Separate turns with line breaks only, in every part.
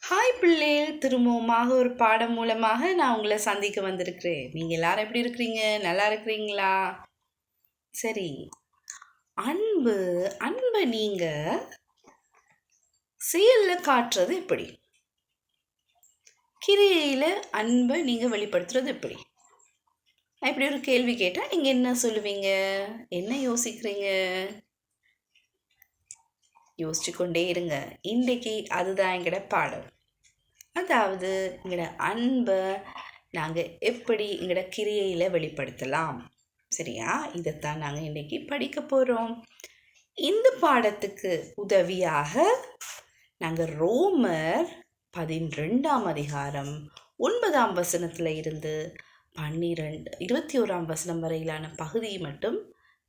Hi பிள்ளைகள், திரும்பவுமாக ஒரு பாடம் மூலமாக நான் உங்களை சந்திக்க வந்திருக்கிறேன். நீங்கள் எல்லாரும் எப்படி இருக்கிறீங்க? நல்லா இருக்கிறீங்களா? சரி, அன்பு அன்பை நீங்கள் செயலில் காட்டுறது எப்படி? கிரியையில் அன்பை நீங்கள் வெளிப்படுத்துறது எப்படி? நான் இப்படி ஒரு கேள்வி கேட்டால் நீங்கள் என்ன சொல்லுவீங்க? என்ன யோசிக்கிறீங்க? யோசிச்சு கொண்டே இருங்க. இன்றைக்கு அதுதான் எங்களோட பாடம். அதாவது எங்களோட அன்பை நாங்கள் எப்படி எங்களோட கிரியையில் வெளிப்படுத்தலாம். சரியா? இதைத்தான் நாங்கள் இன்றைக்கி படிக்க போகிறோம். இந்த பாடத்துக்கு உதவியாக நாங்கள் ரோமர் 12ஆம் அதிகாரம் 9ஆம் வசனத்தில் இருந்து 21ஆம் வசனம் வரையிலான பகுதியை மட்டும்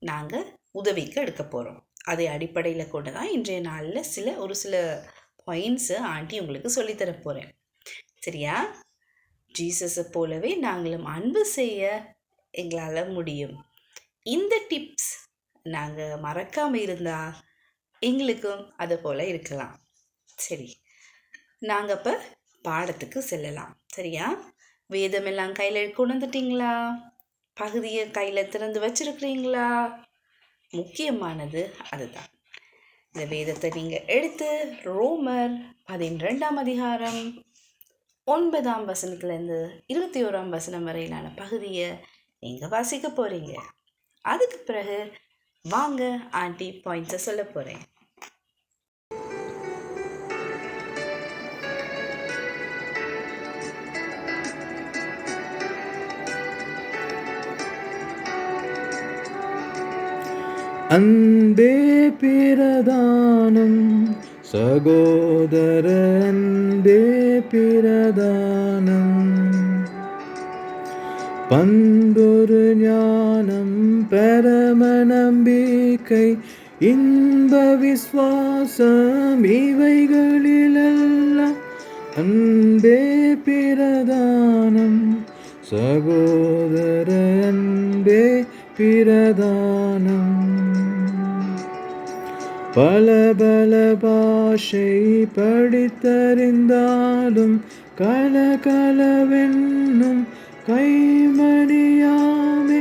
நாங்கள் உதவிக்கு எடுக்க போகிறோம். அதை அடிப்படையில் கொண்டு தான் இன்றைய நாளில் ஒரு சில பாயிண்ட்ஸு ஆண்டி உங்களுக்கு சொல்லித்தர போகிறேன். சரியா? ஜீசஸை போலவே நாங்களும் அன்பு செய்ய எங்களால் முடியும். இந்த டிப்ஸ் நாங்கள் மறக்காமல் இருந்தால் எங்களுக்கும் அதை போல் இருக்கலாம். சரி, நாங்கள் இப்போ பாடத்துக்கு செல்லலாம். சரியா? வேதமெல்லாம் கையில் கொண்டு வந்துட்டிங்களா? பகுதியை கையில் திறந்து வச்சுருக்கிறீங்களா? முக்கியமானது அதுதான். இந்த வேதத்தை நீங்கள் எடுத்து ரோமர் 12ஆம் அதிகாரம் 9ஆம் வசனத்துலேருந்து 21ஆம் வசனம் வரையிலான பகுதியை நீங்கள் வாசிக்க போகிறீங்க. அதுக்கு பிறகு வாங்க ஆண்டி பாயிண்ட்ஸை சொல்ல போகிறேன்.
அன்பே பிரதானம் சகோதர அன்பே பிரதானம் பண்பொரு ஞானம் பரம நம்பிக்கை இன்ப விஸ்வாசம் இவைகளிலெல்லாம் அன்பே பிரதானம் சகோதர அன்பே பிரதானம் பல பாஷை படித்தறிந்தாலும் கலகலவென்னும் கைமணியாமே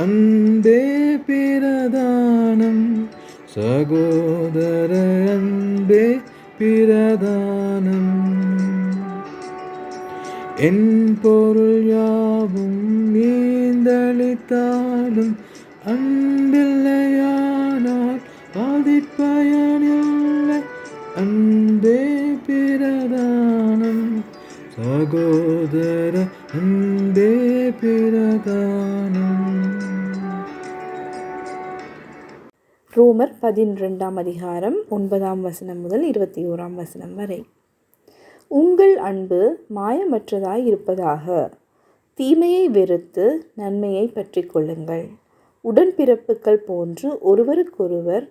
அன்பே பிரதானம் சகோதர அன்பே பிரதானம் என் பொருள் யாவும் நீந்தளித்தாலும் அன்பில்லையானால் பதிப்பயனில்லை அன்பே பிரதானம் சகோதர அன்பே பிரதானம்.
ரோமர் 12ஆம் அதிகாரம் 9ஆம் வசனம் முதல் 21ஆம் வசனம் வரை. உங்கள் அன்பு மாயமற்றதாய் இருப்பதாக. தீமையை வெறுத்து நன்மையை பற்றி கொள்ளுங்கள். உடன்பிறப்புகள் போன்று ஒருவருக்கொருவர்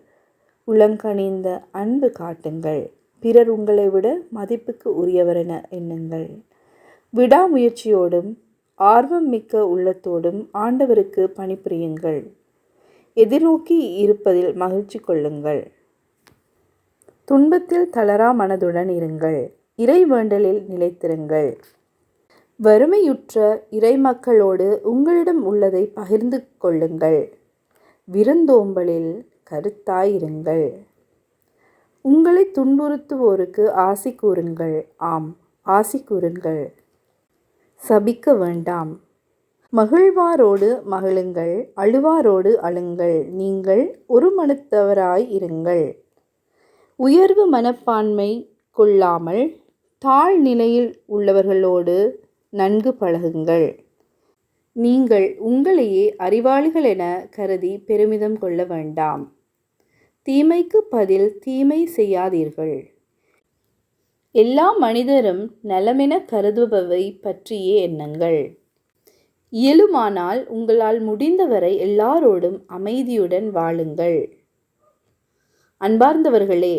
உளங்கனிந்த அன்பு காட்டுங்கள். பிறர் உங்களை விட மதிப்புக்கு உரியவரென எண்ணுங்கள். விடாமுயற்சியோடும் ஆர்வம் மிக்க உள்ளத்தோடும் ஆண்டவருக்கு பணிபுரியுங்கள். எதிர்நோக்கி இருப்பதில் மகிழ்ச்சி கொள்ளுங்கள். துன்பத்தில் தளரா மனதுடன் இருங்கள். இறை வேண்டலில் நிலைத்திருங்கள். வறுமையுற்ற இறைமக்களோடு உங்களிடம் உள்ளதை பகிர்ந்து கொள்ளுங்கள். விருந்தோம்பலில் கருத்தாயிருங்கள். உங்களை துன்புறுத்துவோருக்கு ஆசி கூறுங்கள். ஆம், ஆசி கூறுங்கள். சபிக்க வேண்டாம். மகிழ்வாரோடு மகிழுங்கள், அழுவாரோடு அழுங்கள். நீங்கள் ஒரு மனத்தவராய் இருங்கள். உயர்வு மனப்பான்மை கொள்ளாமல் தாழ்நிலையில் உள்ளவர்களோடு நன்கு பழகுங்கள். நீங்கள் உங்களையே அறிவாளிகள் என கருதி பெருமிதம் கொள்ள வேண்டாம். தீமைக்கு பதில் தீமை செய்யாதீர்கள். எல்லா மனிதரும் நலமென கருதுபவை பற்றியே எண்ணுங்கள். இயலுமானால் உங்களால் முடிந்தவரை எல்லாரோடும் அமைதியுடன் வாழுங்கள். அன்பார்ந்தவர்களே,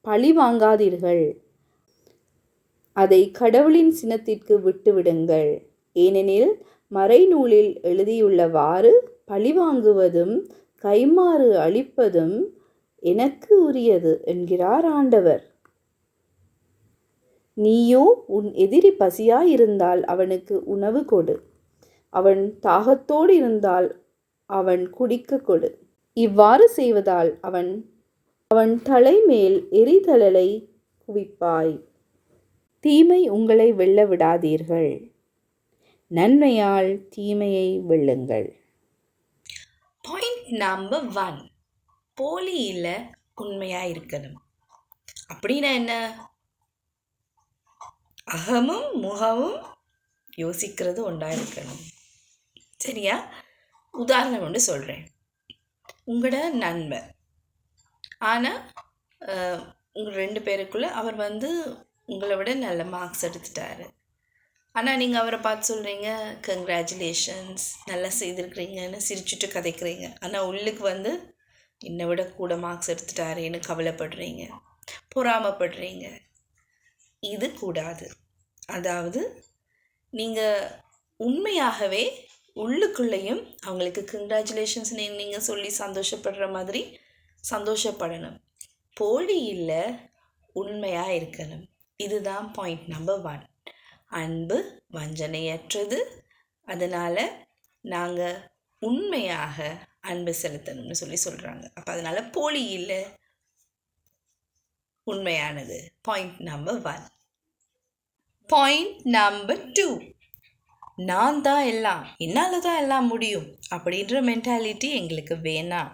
பழி வாங்காதீர்கள். அதை கடவுளின் சினத்திற்கு விட்டுவிடுங்கள். ஏனெனில் மறைநூலில் எழுதியுள்ளவாறு பழிவாங்குவதும் கைமாறு அளிப்பதும் எனக்கு உரியது என்கிறார் ஆண்டவர். நீயோ உன் எதிரி பசியாயிருந்தால் அவனுக்கு உணவு கொடு, அவன் தாகத்தோடு இருந்தால் அவன் குடிக்க கொடு. இவ்வாறு செய்வதால் அவன் தலைமேல் எரிதழலை குவிப்பாய். தீமை உங்களை வெல்ல விடாதீர்கள், நன்மையால் தீமையை வெல்லுங்கள்.
பாயிண்ட் நம்பர் 1, போலியில் உண்மையாக இருக்கணும். அப்படின்னா என்ன? அகமும் முகமும் யோசிக்கிறது ஒன்றா இருக்கணும். சரியா? உதாரணம் ஒன்று சொல்கிறேன். உங்களோட நண்பர், ஆனால் உங்கள் 2 பேருக்குள்ளே அவர் உங்களை விட நல்ல மார்க்ஸ் எடுத்துட்டாரு. ஆனால் நீங்கள் அவரை பார்த்து சொல்கிறீங்க, கங்க்ராச்சுலேஷன்ஸ், நல்லா செய்திருக்கிறீங்கன்னு சிரிச்சுட்டு கதைக்கிறீங்க. ஆனால் உள்ளுக்கு என்னை விட கூட மார்க்ஸ் எடுத்துட்டாருன்னு கவலைப்படுறீங்க, பொறாமப்படுறீங்க. இது கூடாது. அதாவது நீங்கள் உண்மையாகவே உள்ளுக்குள்ளேயும் அவங்களுக்கு கங்க்ராச்சுலேஷன்ஸ் நீங்கள் சொல்லி சந்தோஷப்படுற மாதிரி சந்தோஷப்படணும். போலி இல்லை, உண்மையாக இருக்கணும். இதுதான் பாயிண்ட் நம்பர் 1. அன்பு வஞ்சனையற்றது. அதனால் நாங்கள் உண்மையாக அன்பு செலுத்தணும்னு சொல்கிறாங்க. அப்போ அதனால் போலி இல்லை, உண்மையானது. Point number 1. பாயிண்ட் நம்பர் 2, நான் தான் எல்லாம், என்னால் தான் எல்லாம் முடியும் அப்படின்ற மென்டாலிட்டி எங்களுக்கு வேணாம்.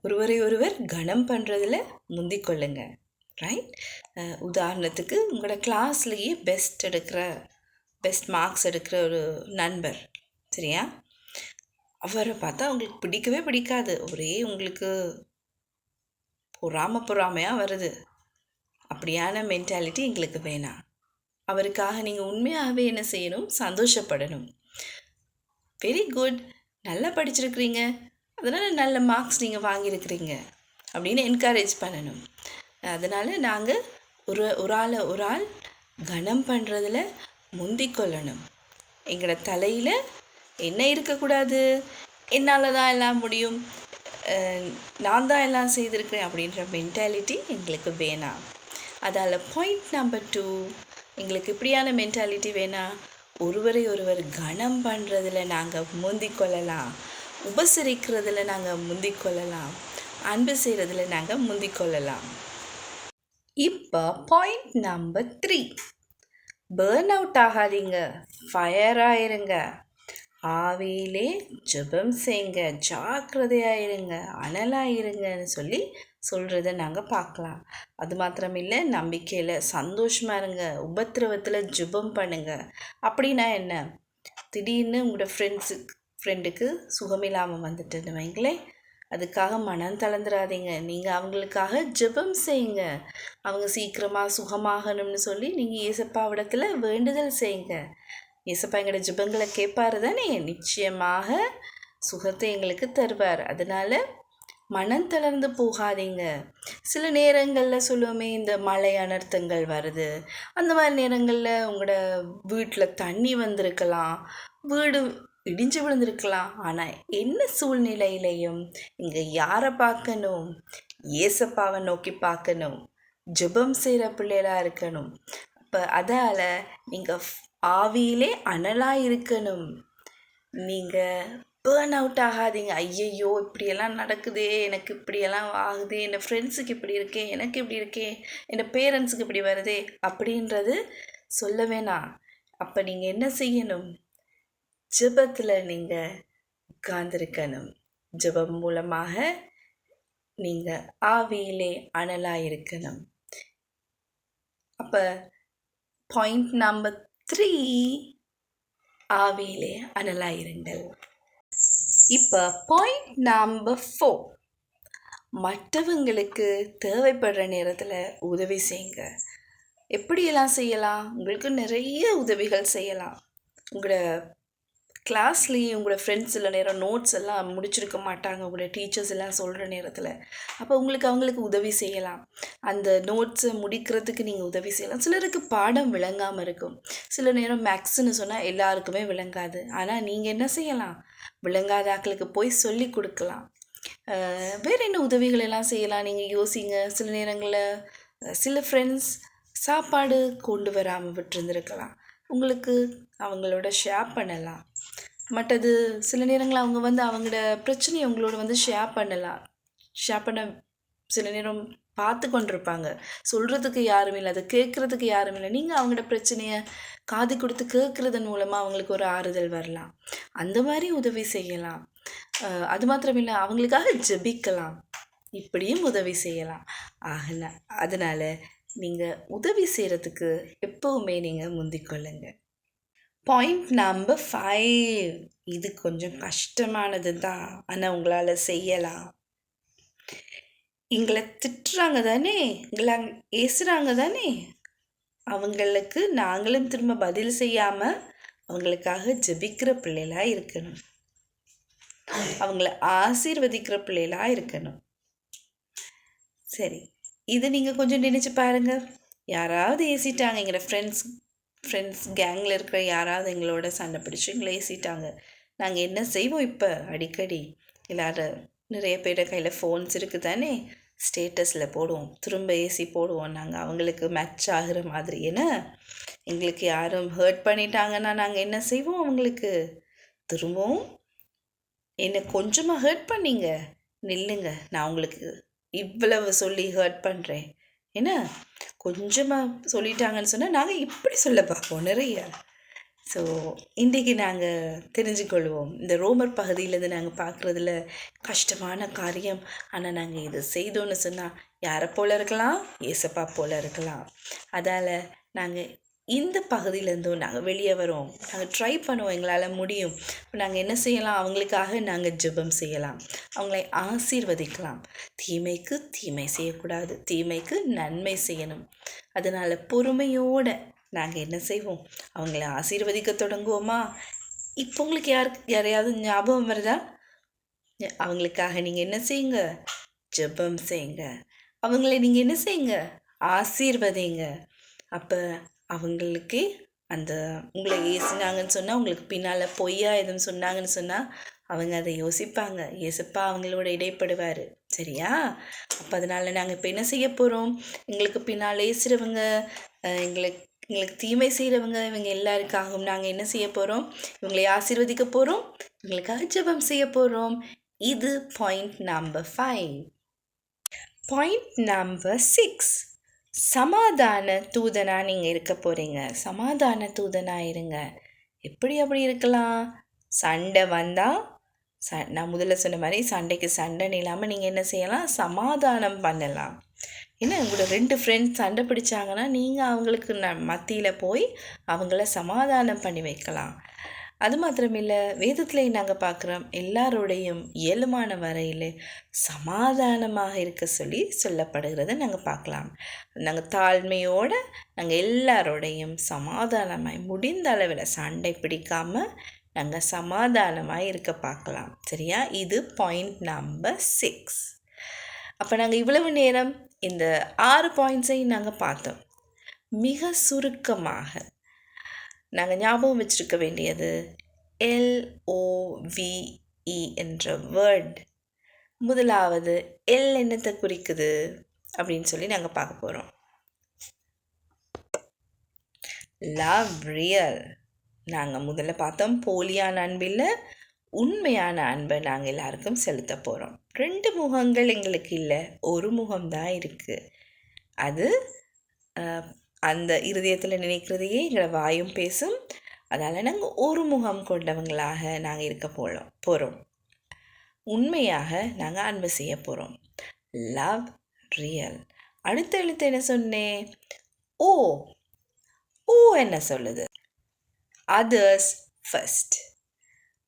ஒருவரை ஒருவர் கனம் பண்ணுறதுல முந்திக்கொள்ளுங்க. ரைட்? உதாரணத்துக்கு உங்களோட கிளாஸ்லேயே பெஸ்ட் மார்க்ஸ் எடுக்கிற ஒரு நண்பர், சரியா? அவரை பார்த்தா உங்களுக்கு பிடிக்கவே பிடிக்காது, ஒரே உங்களுக்கு பொறாமையாக வருது. அப்படியான மென்டாலிட்டி எங்களுக்கு வேணாம். அவருக்காக நீங்கள் உண்மையாகவே என்ன செய்யணும்? சந்தோஷப்படணும். வெரி குட், நல்லா படிச்சிருக்கிறீங்க, அதனால் நல்ல மார்க்ஸ் நீங்கள் வாங்கியிருக்கிறீங்க அப்படின்னு என்கரேஜ் பண்ணணும். அதனால் நாங்கள் ஒரு ஆள் கனம் பண்ணுறதுல முந்திக்கொள்ளணும். எங்களோட தலையில் என்ன இருக்கக்கூடாது? என்னால் தான் எல்லாம் முடியும், நான் தான் எல்லாம் செய்திருக்கிறேன் அப்படின்ற மென்டாலிட்டி எங்களுக்கு வேணாம். அதால் பாயிண்ட் நம்பர் 2, எங்களுக்கு இப்படியான மென்டாலிட்டி வேணாம். ஒருவரை ஒருவர் கனம் பண்ணுறதுல நாங்கள் முந்திக்கொள்ளலாம், உபசரிக்கிறதுல நாங்கள் முந்திக்கொள்ளலாம், அன்பு செய்கிறதுல நாங்கள் முந்திக்கொள்ளலாம். இப்போ பாயிண்ட் நம்பர் 3, பேர்ன் அவுட் ஆகாதீங்க, ஃபயர் ஆயிருங்க. ஆவியிலே ஜெபம் செய்யுங்க, ஜாக்கிரதையாயிருங்க, அனலாயிருங்கன்னு சொல்கிறத நாங்கள் பார்க்கலாம். அது மாத்திரமில்லை, நம்பிக்கையில் சந்தோஷமாக இருங்க, உபத்திரவத்தில் ஜெபம் பண்ணுங்க. அப்படின்னா என்ன? திடீர்னு உங்களோட ஃப்ரெண்டுக்கு சுகமில்லாமல் வந்துட்டுன்னு வைங்களேன், அதுக்காக மனம் தளர்ந்துடாதீங்க. நீங்கள் அவங்களுக்காக ஜெபம் செய்யுங்க. அவங்க சீக்கிரமாக சுகமாகணும்னு சொல்லி நீங்கள் இயேசப்பாவிடத்தில் வேண்டுதல் செய்யுங்க. இயேசப்பா எங்களோட ஜெபங்களை கேட்பாரு தானே, நிச்சயமாக சுகத்தை எங்களுக்கு தருவார். அதனால் மனம் தளர்ந்து போகாதீங்க. சில நேரங்களில் சொல்லுவோமே, இந்த மழை அனர்த்தங்கள் வருது, அந்த மாதிரி நேரங்களில் உங்களோட வீட்டில் தண்ணி வந்திருக்கலாம், வீடு இடிஞ்சு விழுந்திருக்கலாம். ஆனால் என்ன சூழ்நிலையிலையும் இங்கே யாரை பார்க்கணும்? இயேசப்பாவை நோக்கி பார்க்கணும், ஜெபம் செய்கிற பிள்ளைகளாக இருக்கணும். அப்போ அதால் நீங்கள் ஆவியிலே அனலாக இருக்கணும். நீங்கள் பேர்ன் அவுட் ஆகாதீங்க. ஐயையோ இப்படியெல்லாம் நடக்குதே, எனக்கு இப்படியெல்லாம் ஆகுதே, என் ஃப்ரெண்ட்ஸுக்கு இப்படி இருக்கே, எனக்கு இப்படி இருக்கே, என் பேரண்ட்ஸுக்கு இப்படி வருதே அப்படின்றது சொல்ல வேணாம். அப்போ நீங்கள் என்ன செய்யணும்? ஜெபத்தில் நீங்கள் உட்கார்ந்துருக்கணும். ஜெபம் மூலமாக நீங்கள் ஆவியிலே அனலாக இருக்கணும். அப்போ பாயிண்ட் நம்பர் 3, ஆவியிலே அனலாயிருங்கள். இப்போ பாயிண்ட் நம்பர் 4, மற்றவங்களுக்கு தேவைப்படுற நேரத்தில் உதவி செய்யுங்க. எப்படியெல்லாம் செய்யலாம்? உங்களுக்கு நிறைய உதவிகள் செய்யலாம். உங்களோட கிளாஸ்லேயே உங்களோட ஃப்ரெண்ட்ஸ் சில நேரம் நோட்ஸ் எல்லாம் முடிச்சிருக்க மாட்டாங்க, உங்களோட டீச்சர்ஸ் எல்லாம் சொல்கிற நேரத்தில். அப்போ அவங்களுக்கு உதவி செய்யலாம். அந்த நோட்ஸை முடிக்கிறதுக்கு நீங்கள் உதவி செய்யலாம். சிலருக்கு பாடம் விளங்காமல் இருக்கும். சில நேரம் மேக்ஸ்ன்னு சொன்னால் எல்லாருக்குமே விளங்காது. ஆனால் நீங்கள் என்ன செய்யலாம்? விளங்காத ஆட்களுக்கு போய் சொல்லி கொடுக்கலாம். வேறு என்ன உதவிகள் எல்லாம் செய்யலாம்? நீங்கள் யோசிங்க. சில நேரங்களில் சில ஃப்ரெண்ட்ஸ் சாப்பாடு கொண்டு வராமல் விட்டுருந்துருக்கலாம். உங்களுக்கு அவங்களோட ஷேர் பண்ணலாம். மற்றது சில நேரங்களில் அவங்க வந்து அவங்களோட பிரச்சனையை உங்களோட வந்து ஷேர் பண்ணலாம். ஷேர் பண்ண சில நேரம் பார்த்து கொண்டிருப்பாங்க. சொல்கிறதுக்கு யாரும் இல்லை, அதை கேட்குறதுக்கு யாரும் இல்லை. நீங்கள் அவங்களோட பிரச்சனையை காது கொடுத்து கேட்குறதன் மூலமாக அவங்களுக்கு ஒரு ஆறுதல் வரலாம். அந்த மாதிரி உதவி செய்யலாம். அது மாத்திரமில்லை, அவங்களுக்காக ஜெபிக்கலாம். இப்படியும் உதவி செய்யலாம். அதனால் நீங்கள் உதவி செய்கிறதுக்கு எப்போவுமே நீங்கள் முந்திக்கொள்ளுங்க. பாயிண்ட் நம்பர் 5, இது கொஞ்சம் கஷ்டமானது தான், ஆனால் உங்களால் செய்யலாம். எங்களை திட்டுறாங்க தானே, எங்களை ஏசுகிறாங்க தானே, அவங்களுக்கு நாங்களும் திரும்ப பதில் செய்யாமல் அவங்களுக்காக ஜெபிக்கிற பிள்ளைகளாக இருக்கணும். அவங்கள ஆசீர்வதிக்கிற பிள்ளைகளாக இருக்கணும். சரி, இது நீங்கள் கொஞ்சம் நினச்சி பாருங்கள். யாராவது ஏசிட்டாங்க, எங்களோட ஃப்ரெண்ட்ஸ் கேங்கில் இருக்கிற யாராவது எங்களோட சண்டை பிடிச்சி எங்களை ஏசிட்டாங்க. நாங்கள் என்ன செய்வோம்? இப்போ அடிக்கடி எல்லாரும் நிறைய பேர் கையில் ஃபோன்ஸ் இருக்குது தானே, ஸ்டேட்டஸில் போடுவோம், திரும்ப ஏசி போடுவோம். நாங்கள் அவங்களுக்கு மேட்ச் ஆகிற மாதிரி. ஏன்னா எங்களுக்கு யாரும் ஹர்ட் பண்ணிட்டாங்கன்னா நாங்கள் என்ன செய்வோம்? அவங்களுக்கு திரும்பவும் என்னை கொஞ்சமாக ஹர்ட் பண்ணிங்க, நில்லுங்க, நான் உங்களுக்கு இவ்வளவு சொல்லி ஹர்ட் பண்ணுறேன், என்ன கொஞ்சமாக சொல்லிட்டாங்கன்னு சொன்னால் நாங்கள் இப்படி சொல்ல பார்ப்போம் நிறைய. ஸோ இன்றைக்கி நாங்கள் தெரிஞ்சுக்கொள்வோம், இந்த ரோமர் பகுதியிலேருந்து நாங்கள் பார்க்குறதுல கஷ்டமான காரியம். ஆனால் நாங்கள் இதை செய்தோன்னு சொன்னால் யாரை போல் இருக்கலாம்? ஏசப்பா போல் இருக்கலாம். அதால் நாங்கள் இந்த பகுதியிலேருந்தும் நாங்கள் வெளியே வரோம், நாங்கள் ட்ரை பண்ணுவோம், எங்களால் முடியும். இப்போ நாங்கள் என்ன செய்யலாம்? அவங்களுக்காக நாங்கள் ஜெபம் செய்யலாம், அவங்களை ஆசீர்வதிக்கலாம். தீமைக்கு தீமை செய்யக்கூடாது, தீமைக்கு நன்மை செய்யணும். அதனால் பொறுமையோடு நாங்கள் என்ன செய்வோம்? அவங்கள ஆசீர்வதிக்க தொடங்குவோமா? இப்போ உங்களுக்கு யாரையாவது ஞாபகம் வருதா? அவங்களுக்காக நீங்கள் என்ன செய்யுங்க? ஜெபம் செய்யுங்க. அவங்களை நீங்கள் என்ன செய்யுங்க? ஆசீர்வதிங்க. அப்போ அவங்களுக்கு அந்த உங்களை ஏசினாங்கன்னு சொன்னால், உங்களுக்கு பின்னால் பொய்யா எதுவும் சொன்னாங்கன்னு சொன்னால் அவங்க அதை யோசிப்பாங்க. ஏசப்பா அவங்களோட இடைப்படுவார். சரியா? அப்போ அதனால் நாங்கள் இப்போ என்ன செய்ய போகிறோம்? எங்களுக்கு பின்னால் ஏசுகிறவங்க, எங்களுக்கு தீமை செய்கிறவங்க, இவங்க எல்லாருக்காகவும் நாங்கள் என்ன செய்ய போகிறோம்? இவங்களை ஆசீர்வதிக்க போகிறோம், இவங்களுக்காக ஜெபம் செய்ய போகிறோம். இது பாயிண்ட் நம்பர் 5. பாயிண்ட் நம்பர் 6, சமாதான தூதனாக நீங்கள் இருக்க போகிறீங்க. சமாதான தூதனாக இருங்க. அப்படி இருக்கலாம்? சண்டை வந்தால் நான் முதல்ல சொன்ன மாதிரி சண்டைக்கு சண்டைன்னு இல்லாமல் நீங்கள் என்ன செய்யலாம்? சமாதானம் பண்ணலாம். ஏன்னா உங்களோட 2 ஃப்ரெண்ட்ஸ் சண்டை பிடிச்சாங்கன்னா நீங்கள் அவங்களுக்கு மத்தியில் போய் அவங்கள சமாதானம் பண்ணி வைக்கலாம். அது மாத்திரமில்லை, வேதத்தில் நாங்கள் பார்க்குறோம், எல்லாரோடையும் இயலுமான வரையில் சமாதானமாக இருக்க சொல்லப்படுகிறத நாங்கள் பார்க்கலாம். நாங்கள் தாழ்மையோடு நாங்கள் எல்லாரோடையும் சமாதானமாய், முடிந்த அளவில் சண்டை பிடிக்காமல் நாங்கள் சமாதானமாக இருக்க பார்க்கலாம். சரியா? இது பாயிண்ட் நம்பர் 6. அப்போ நாங்கள் இவ்வளவு நேரம் இந்த 6 பாயிண்ட்ஸையும் நாங்கள் பார்த்தோம். மிக சுருக்கமாக நாங்கள் ஞாபகம் வச்சுருக்க வேண்டியது LOVE என்ற வேர்ட். முதலாவது எல் என்னத்தை குறிக்குது அப்படின்னு சொல்லி நாங்கள் பார்க்க போகிறோம். Love real. நாங்கள் முதல்ல பார்த்தோம், போலியான அன்பில் உண்மையான அன்பை நாங்கள் எல்லாருக்கும் செலுத்த போகிறோம். 2 முகங்கள் எங்களுக்கு இல்லை, ஒரு முகம்தான் இருக்குது. அது அந்த இருதயத்தில் நினைக்கிறதையே எங்களை வாயும் பேசும். அதால் நாங்கள் ஒரு முகம் கொண்டவங்களாக நாங்கள் இருக்க போகிறோம். உண்மையாக நாங்கள் அன்பு செய்ய போகிறோம். Love real. அடுத்த எழுத்து என்ன சொன்னேன்? ஓ என்ன சொல்லுது? Others first.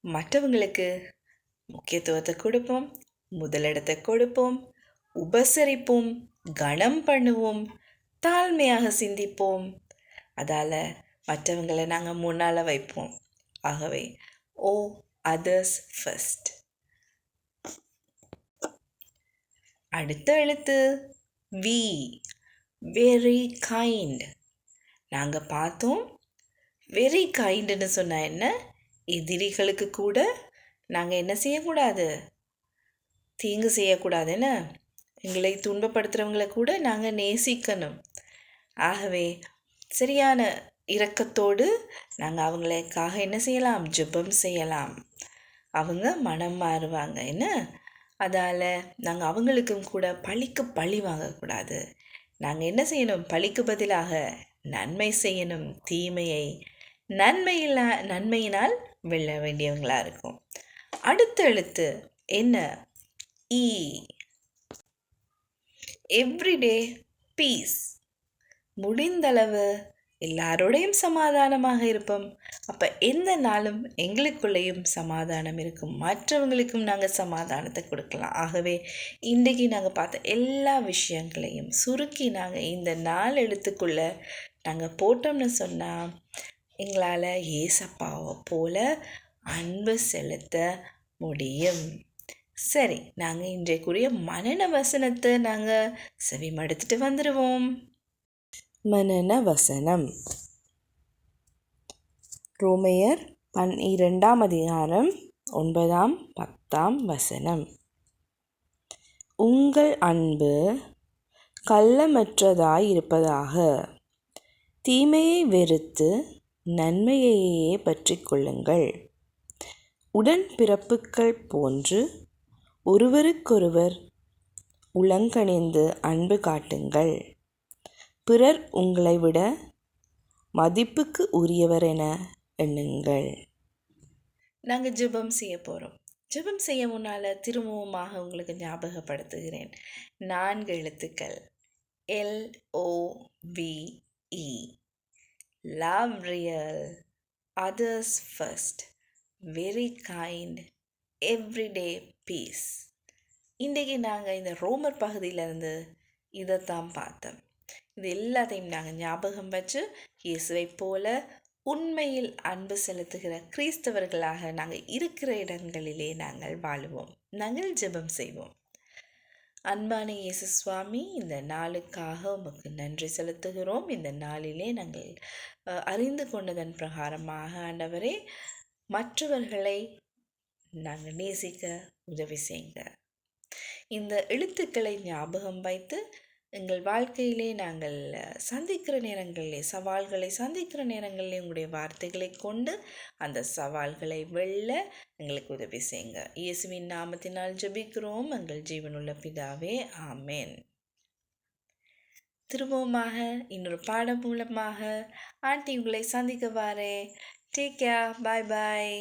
மற்றவங்களுக்கு முக்கியத்துவத்தை கொடுப்போம், முதலிடத்தை கொடுப்போம், உபசரிப்போம், கனம் பண்ணுவோம், தாழ்மையாக சிந்திப்போம். அதால் மற்றவங்களை நாங்கள் முன்னால் வைப்போம். ஆகவே அதர்ஸ் ஃபர்ஸ்ட். அடுத்த எழுத்து வி, வெரி கைண்ட். நாங்கள் பார்த்தோம், வெரி கைண்டுன்னு சொன்னால் என்ன? எதிரிகளுக்கு கூட நாங்கள் என்ன செய்யக்கூடாது? தீங்கு செய்யக்கூடாதுன்னு. எங்களை துன்பப்படுத்துகிறவங்களை கூட நாங்கள் நேசிக்கணும். ஆகவே சரியான இரக்கத்தோடு நாங்கள் அவங்களுக்காக என்ன செய்யலாம், ஜெபம் செய்யலாம். அவங்க மனம் மாறுவாங்க. என்ன, அதால் நாங்கள் அவங்களுக்கும் கூட பழிக்கு பழி வாங்கக்கூடாது. நாங்கள் என்ன செய்யணும், பழிக்கு பதிலாக நன்மை செய்யணும். தீமையை நன்மையினால் வெல்ல வேண்டியவங்களாக இருக்கும். அடுத்த எழுத்து என்ன, ஈ. Everyday piece. முடிந்தளவு எல்லாரோடையும் சமாதானமாக இருப்போம். அப்போ எந்த நாளும் எங்களுக்குள்ளேயும் சமாதானம் இருக்கும், மற்றவங்களுக்கும் நாங்கள் சமாதானத்தை கொடுக்கலாம். ஆகவே இன்றைக்கு நாங்கள் பார்த்த எல்லா விஷயங்களையும் சுருக்கி நாங்கள் இந்த 4 எழுத்துக்குள்ளே நாங்கள் போட்டோம்னு சொன்னால் எங்களால் ஏசப்பாவை போல அன்பு செலுத்த முடியும். சரி, நாங்கள் இன்றைக்குரிய மனன வசனத்தை நாங்கள் செவிமடுத்துட்டு வந்துடுவோம். மனன வசனம். ரோமையர் 12ஆம் அதிகாரம் 9, 10 வசனம். உங்கள் அன்பு கள்ளமற்றதாயிருப்பதாக, தீமையை வெறுத்து நன்மையையே பற்றி கொள்ளுங்கள். உடன்பிறப்புக்கள் போன்று ஒருவருக்கொருவர் உளங்கனிந்து அன்பு காட்டுங்கள். பிறர் உங்களை விட மதிப்புக்கு உரியவர் என எண்ணுங்கள். நாங்கள் ஜெபம் செய்ய போகிறோம். ஜெபம் செய்ய முன்னால் திரும்பவுமாக உங்களுக்கு ஞாபகப்படுத்துகிறேன். 4 எழுத்துக்கள் LOVE. Love real, others first, very kind, everyday peace. இன்றைக்கி நாங்கள் இந்த ரோமர் பகுதியிலேருந்து இதைத்தான் பார்த்தோம். இது எல்லாத்தையும் நாங்கள் ஞாபகம் வச்சு இயேசுவை போல உண்மையில் அன்பு செலுத்துகிற கிறிஸ்தவர்களாக நாங்கள் இருக்கிற இடங்களிலே நாங்கள் வாழுவோம். நாங்கள் ஜெபம் செய்வோம். அன்பான இயேசு சுவாமி, இந்த நாளுக்காக உமக்கு நன்றி செலுத்துகிறோம். இந்த நாளிலே நாங்கள் அறிந்து கொண்டதன் பிரகாரமாக ஆண்டவரே, மற்றவர்களை நாங்கள் நேசிக்க உதவி செய்யுங்க. இந்த எழுத்துக்களை ஞாபகம் வைத்து எங்கள் வாழ்க்கையிலே நாங்கள் சந்திக்கிற நேரங்களிலே, சவால்களை சந்திக்கிற நேரங்களிலே உங்களுடைய வார்த்தைகளை கொண்டு அந்த சவால்களை வெல்ல எங்களுக்கு உதவி செய்யுங்க. இயேசுவின் நாமத்தினால் ஜெபிக்கிறோம் எங்கள் ஜீவனுள்ள பிதாவே, ஆமேன். திரும்பவுமாக இன்னொரு பாடம் மூலமாக ஆண்டி உங்களை சந்திக்க வாரே. டேக் கேர், பாய் பாய்.